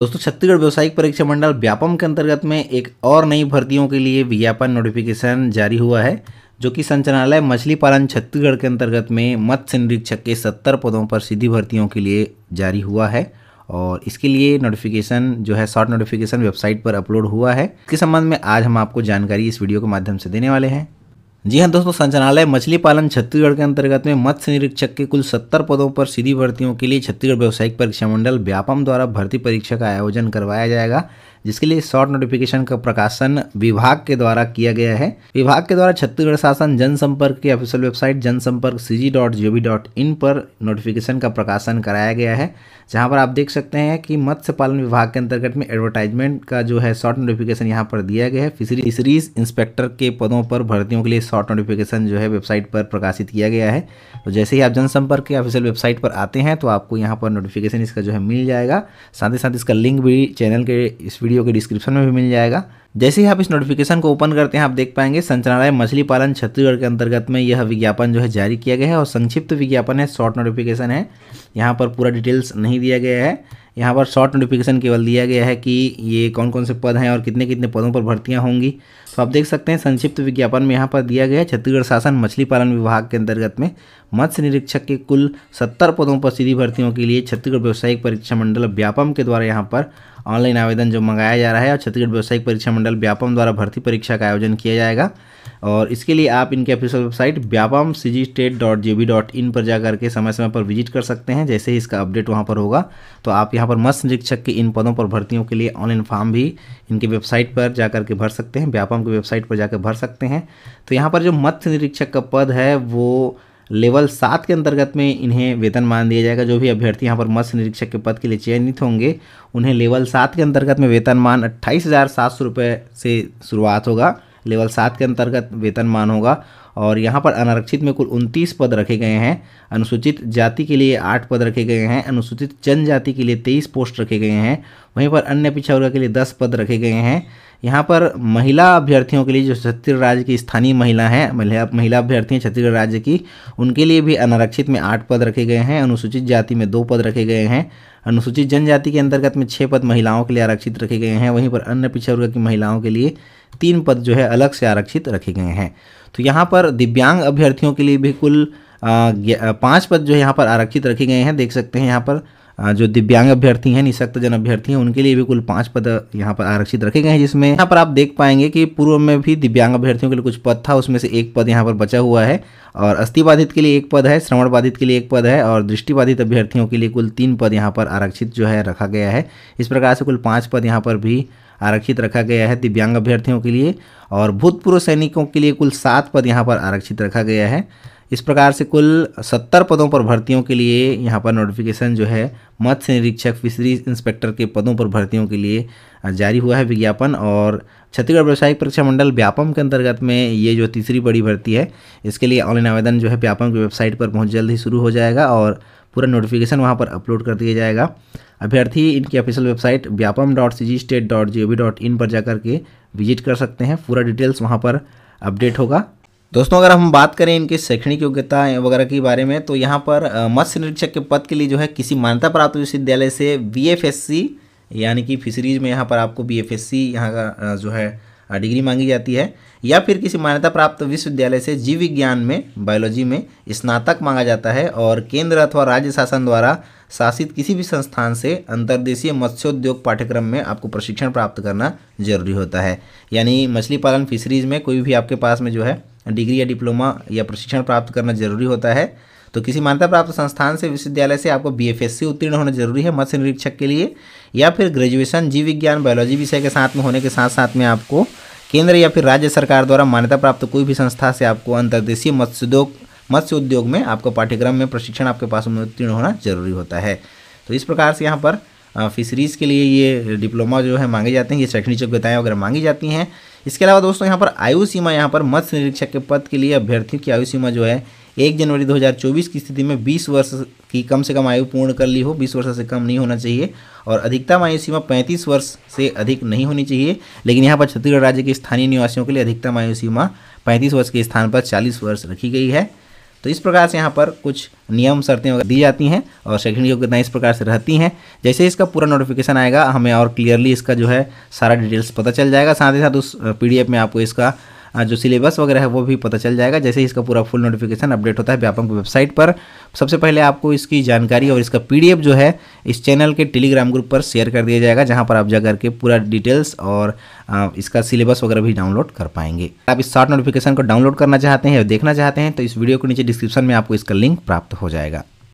दोस्तों छत्तीसगढ़ व्यावसायिक परीक्षा मंडल व्यापम के अंतर्गत में एक और नई भर्तियों के लिए विज्ञापन नोटिफिकेशन जारी हुआ है, जो कि संचालनालय मछली पालन छत्तीसगढ़ के अंतर्गत में मत्स्य निरीक्षक के 70 पदों पर सीधी भर्तियों के लिए जारी हुआ है। और इसके लिए नोटिफिकेशन जो है शॉर्ट नोटिफिकेशन वेबसाइट पर अपलोड हुआ है। इसके संबंध में आज हम आपको जानकारी इस वीडियो के माध्यम से देने वाले हैं। जी हाँ दोस्तों, संचालनालय मछली पालन छत्तीसगढ़ के अंतर्गत में मत्स्य निरीक्षक के कुल 70 पदों पर सीधी भर्तियों के लिए छत्तीसगढ़ व्यावसायिक परीक्षा मंडल व्यापम द्वारा भर्ती परीक्षा का आयोजन करवाया जाएगा, जिसके लिए शॉर्ट नोटिफिकेशन का प्रकाशन विभाग के द्वारा किया गया है। विभाग के द्वारा छत्तीसगढ़ शासन जनसंपर्क की ऑफिशियल वेबसाइट जनसंपर्क cg.gov.in पर नोटिफिकेशन का प्रकाशन कराया गया है, जहां पर आप देख सकते हैं कि मत्स्य पालन विभाग के अंतर्गत में एडवर्टाइजमेंट का जो है शॉर्ट नोटिफिकेशन यहां पर दिया गया है। फिशरीज इंस्पेक्टर के पदों पर भर्तियों के लिए शॉर्ट नोटिफिकेशन जो है वेबसाइट पर प्रकाशित किया गया है। तो जैसे ही आप जनसंपर्क के ऑफिशियल वेबसाइट पर आते हैं तो आपको यहाँ पर नोटिफिकेशन इसका जो है मिल जाएगा। साथ ही साथ इसका लिंक भी चैनल के इस वीडियो के डिस्क्रिप्शन में भी मिल जाएगा। जैसे ही आप इस नोटिफिकेशन को ओपन करते हैं, आप देख पाएंगे संचालनालय मछली पालन छत्तीसगढ़ के अंतर्गत में यह विज्ञापन जो है जारी किया गया है और संक्षिप्त विज्ञापन है, शॉर्ट नोटिफिकेशन है। यहाँ पर पूरा डिटेल्स नहीं दिया गया है। यहाँ पर शॉर्ट नोटिफिकेशन केवल दिया गया है कि ये कौन कौन से पद हैं और कितने कितने पदों पर भर्तियाँ होंगी। तो आप देख सकते हैं संक्षिप्त विज्ञापन में यहाँ पर दिया गया है छत्तीसगढ़ शासन मछली पालन विभाग के अंतर्गत में मत्स्य निरीक्षक के कुल 70 पदों पर सीधी भर्तियों के लिए छत्तीसगढ़ व्यावसायिक परीक्षा मंडल व्यापम के द्वारा यहाँ पर ऑनलाइन आवेदन जो मंगाया जा रहा है और छत्तीसगढ़ व्यावसायिक परीक्षा मंडल व्यापम द्वारा भर्ती परीक्षा का आयोजन किया जाएगा। और इसके लिए आप इनके ऑफिशियल वेबसाइट व्यापम cg.gov.in पर जाकर के समय समय पर विजिट कर सकते हैं। जैसे ही इसका अपडेट वहां पर होगा तो आप यहां पर मत्स्य निरीक्षक के इन पदों पर भर्तियों के लिए ऑनलाइन फॉर्म भी इनके वेबसाइट पर जाकर के भर सकते हैं, व्यापम की वेबसाइट पर जाकर भर सकते हैं। तो यहाँ पर जो मत्स्य निरीक्षक का पद है वो लेवल 7 के अंतर्गत में इन्हें वेतनमान दिया जाएगा। जो भी अभ्यर्थी यहाँ पर मत्स्य निरीक्षक के पद के लिए चयनित होंगे उन्हें लेवल 7 के अंतर्गत में वेतनमान 28,700 रुपये से शुरुआत होगा। लेवल 7 के अंतर्गत वेतनमान होगा। और यहाँ पर अनारक्षित में कुल 29 पद रखे गए हैं। अनुसूचित जाति के लिए 8 पद रखे गए हैं। अनुसूचित जनजाति के लिए 23 पोस्ट रखे गए हैं। वहीं पर अन्य पिछड़ा वर्ग के लिए 10 पद रखे गए हैं। यहाँ पर महिला अभ्यर्थियों के लिए जो छत्तीसगढ़ राज्य की स्थानीय महिला हैं, महिला अभ्यर्थी हैं छत्तीसगढ़ राज्य की, उनके लिए भी अनारक्षित में 8 पद रखे गए हैं। अनुसूचित जाति में 2 पद रखे गए हैं। अनुसूचित जनजाति के अंतर्गत में 6 पद महिलाओं के लिए आरक्षित रखे गए हैं। वहीं पर अन्य पिछड़ा वर्ग की महिलाओं के लिए 3 पद जो है अलग से आरक्षित रखे गए हैं। तो यहाँ पर दिव्यांग अभ्यर्थियों के लिए भी कुल 5 पद जो है यहाँ पर आरक्षित रखे गए हैं। देख सकते हैं यहाँ पर जो दिव्यांग अभ्यर्थी हैं, निःशक्त जन अभ्यर्थी हैं, उनके लिए भी कुल 5 पद यहाँ पर आरक्षित रखे गए हैं। जिसमें यहाँ पर आप देख पाएंगे कि पूर्व में भी दिव्यांग अभ्यर्थियों के लिए कुछ पद था, उसमें से 1 पद यहाँ पर बचा हुआ है। और अस्थिबाधित के लिए 1 पद है, श्रवण बाधित के लिए 1 पद है और दृष्टिबाधित अभ्यर्थियों के लिए कुल 3 पद यहाँ पर आरक्षित जो है रखा गया है। इस प्रकार से कुल 5 पद यहाँ पर भी आरक्षित रखा गया है दिव्यांग अभ्यर्थियों के लिए। और भूतपूर्व सैनिकों के लिए कुल 7 पद यहाँ पर आरक्षित रखा गया है। इस प्रकार से कुल 70 पदों पर भर्तियों के लिए यहाँ पर नोटिफिकेशन जो है मत्स्य निरीक्षक फिशरीज इंस्पेक्टर के पदों पर भर्तियों के लिए जारी हुआ है विज्ञापन। और छत्तीसगढ़ व्यावसायिक परीक्षा मंडल व्यापम के अंतर्गत में ये जो तीसरी बड़ी भर्ती है, इसके लिए ऑनलाइन आवेदन जो है व्यापम की वेबसाइट पर बहुत जल्द ही शुरू हो जाएगा और पूरा नोटिफिकेशन वहाँ पर अपलोड कर दिया जाएगा। अभ्यर्थी इनकी ऑफिशियल वेबसाइट vyapam.cgstate.gov.in पर जाकर के विजिट कर सकते हैं। पूरा डिटेल्स वहाँ पर अपडेट होगा। दोस्तों अगर हम बात करें इनकी शैक्षणिक योग्यता वगैरह के बारे में, तो यहाँ पर मत्स्य निरीक्षक के पद के लिए जो है किसी मान्यता प्राप्त विश्वविद्यालय से BFSC यानी कि फिशरीज में यहाँ पर आपको BFSC यहाँ का जो है डिग्री मांगी जाती है, या फिर किसी मान्यता प्राप्त विश्वविद्यालय से जीव विज्ञान में बायोलॉजी में स्नातक मांगा जाता है। और केंद्र अथवा राज्य शासन द्वारा शासित किसी भी संस्थान से अंतर्देशीय मत्स्योद्योग पाठ्यक्रम में आपको प्रशिक्षण प्राप्त करना जरूरी होता है। यानी मछली पालन फिशरीज में कोई भी आपके पास में जो है डिग्री या डिप्लोमा या प्रशिक्षण प्राप्त करना जरूरी होता है। तो किसी मान्यता प्राप्त संस्थान से विश्वविद्यालय से आपको BFSC उत्तीर्ण होना जरूरी है मत्स्य निरीक्षक के लिए, या फिर ग्रेजुएशन जीव विज्ञान बायोलॉजी विषय के साथ में होने के साथ साथ में आपको केंद्र या फिर राज्य सरकार द्वारा मान्यता प्राप्त कोई भी संस्था से आपको अंतर्देशीय मत्स्य उद्योग में आपको पाठ्यक्रम में प्रशिक्षण आपके पास में उत्तीर्ण होना जरूरी होता है। तो इस प्रकार से यहाँ पर फिशरीज़ के लिए ये डिप्लोमा जो है मांगे जाते हैं, ये शैक्षणिक योग्यताएँ वगैरह मांगी जाती हैं। इसके अलावा दोस्तों यहाँ पर आयु सीमा, यहाँ पर मत्स्य निरीक्षक के पद के लिए अभ्यर्थियों की आयु सीमा जो है 1 जनवरी 2024 की स्थिति में 20 वर्ष की कम से कम आयु पूर्ण कर ली हो, 20 वर्ष से कम नहीं होना चाहिए। और अधिकतम आयु सीमा 35 वर्ष से अधिक नहीं होनी चाहिए। लेकिन यहाँ पर छत्तीसगढ़ राज्य के स्थानीय निवासियों के लिए अधिकतम आयु सीमा 35 वर्ष के स्थान पर 40 वर्ष रखी गई है। तो इस प्रकार से यहाँ पर कुछ नियम शर्तें वगैरह दी जाती हैं और शैक्षणिक योग्यता इस प्रकार से रहती हैं। जैसे इसका पूरा नोटिफिकेशन आएगा हमें और क्लियरली इसका जो है सारा डिटेल्स पता चल जाएगा। साथ ही साथ उस PDF में आपको इसका जो सिलेबस वगैरह है वो भी पता चल जाएगा। जैसे ही इसका पूरा फुल नोटिफिकेशन अपडेट होता है व्यापम की वेबसाइट पर, सबसे पहले आपको इसकी जानकारी और इसका PDF जो है इस चैनल के टेलीग्राम ग्रुप पर शेयर कर दिया जाएगा, जहां पर आप जाकर के पूरा डिटेल्स और इसका सिलेबस वगैरह भी डाउनलोड कर पाएंगे। आप इस शॉर्ट नोटिफिकेशन को डाउनलोड करना चाहते हैं या देखना चाहते हैं तो इस वीडियो को नीचे डिस्क्रिप्शन में आपको इसका लिंक प्राप्त हो जाएगा।